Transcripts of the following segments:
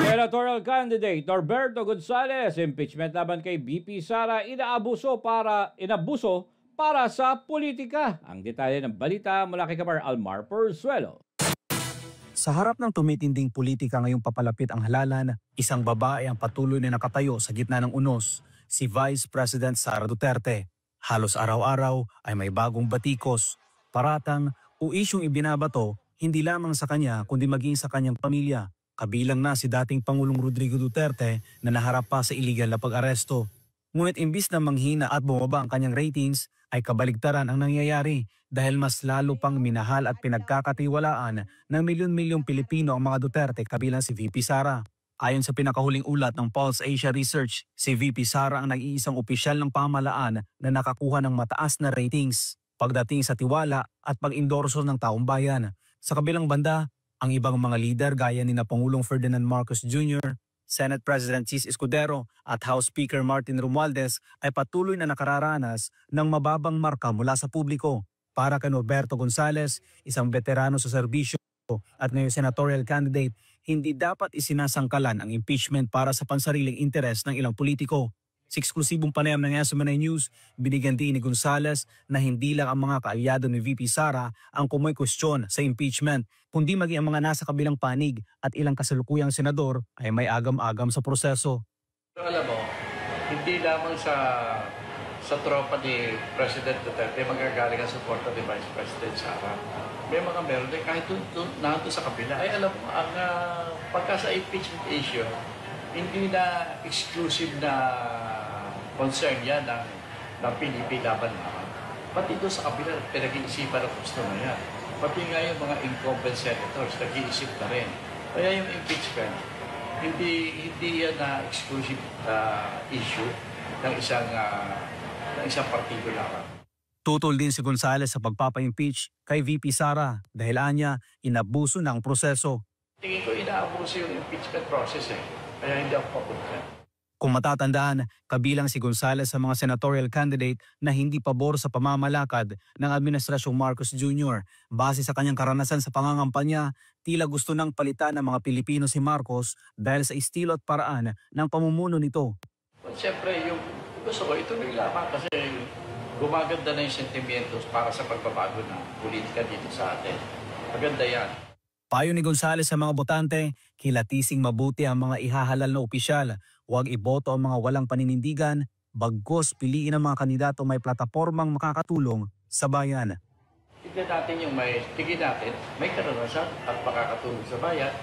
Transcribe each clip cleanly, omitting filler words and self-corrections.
Senatorial candidate Norberto Gonzales, impeachment laban kay VP Sara, inabuso para sa politika. Ang detalye ng balita mula kay Kamar Almar Porzuelo. Sa harap ng tumitinding politika ngayong papalapit ang halalan, isang babae ang patuloy na nakatayo sa gitna ng unos, si Vice President Sara Duterte. Halos araw-araw ay may bagong batikos, paratang o isyong ibinabato hindi lamang sa kanya kundi maging sa kanyang pamilya. Kabilang na si dating Pangulong Rodrigo Duterte na naharap pa sa iligal na pag-aresto. Ngunit imbis na manghina at bumaba ang kanyang ratings, ay kabaligtaran ang nangyayari dahil mas lalo pang minahal at pinagkakatiwalaan ng milyon-milyong Pilipino ang mga Duterte kabilang si VP Sara. Ayon sa pinakahuling ulat ng Pulse Asia Research, si VP Sara ang nag-iisang opisyal ng pamahalaan na nakakuha ng mataas na ratings pagdating sa tiwala at pag-endorso ng taong bayan. Sa kabilang banda, ang ibang mga lider gaya ni na Pangulong Ferdinand Marcos Jr., Senate President Chis Escudero at House Speaker Martin Romualdez ay patuloy na nakararanas ng mababang marka mula sa publiko. Para kay Norberto Gonzales, isang veterano sa serbisyo at ngayon senatorial candidate, hindi dapat isinasangkalan ang impeachment para sa pansariling interes ng ilang politiko. Sa eksklusibong panayam ng SMNI News, binigyan din ni Gonzales na hindi lang ang mga kaalyado ni VP Sara ang kumoy-kwestiyon sa impeachment, kundi maging ang mga nasa kabilang panig at ilang kasalukuyang senador ay may agam-agam sa proseso. Alam mo, hindi lamang sa tropa ni President Duterte magagaling ang suporta ni Vice President Sara. May mga meron din kahit nandun sa kabila. Ay alam mo, ang pagka sa impeachment issue, hindi na exclusive na concern yan ng PNP laban naman. Pati doon sa kabila, pinag-iisipan ng gusto na yan. Pati nga yung mga incumbent senators, nag-iisip na rin. Kaya yung impeachment, hindi yan na exclusive issue ng isang partido lamang. Tutol din si Gonzales sa pagpapa-impeach kay VP Sara dahil anya inabuso ng proseso. Tingin ko inaabuso yung impeachment process kaya hindi ako papunta. Kung matatandaan, kabilang si Gonzales sa mga senatorial candidate na hindi pabor sa pamamalakad ng Administrasyong Marcos Jr. Base sa kanyang karanasan sa pangangampanya, tila gusto nang palitan ng mga Pilipino si Marcos dahil sa estilo at paraan ng pamumuno nito. Siyempre, yung gusto ko, ituloy lamang kasi gumaganda na yung sentimentos para sa pagbabago ng politika dito sa atin. Maganda yan. Payo ni Gonzales sa mga botante, kilatising mabuti ang mga ihahalal na opisyal. Huwag iboto ang mga walang paninindigan, bagkus piliin ang mga kandidato may platapormang makakatulong sa bayan. Tignan natin yung tignan natin, may karanasan at makakatulong sa bayan.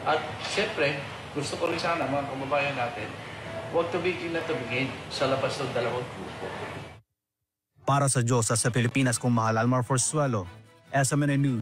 At siyempre, gusto ko rin sana mga kababayan natin, huwag tumigil na tumingin sa labas ng dalawang grupo. Para sa Diyos at sa Pilipinas, kung mahal Almar Porzuelo, SMNI News.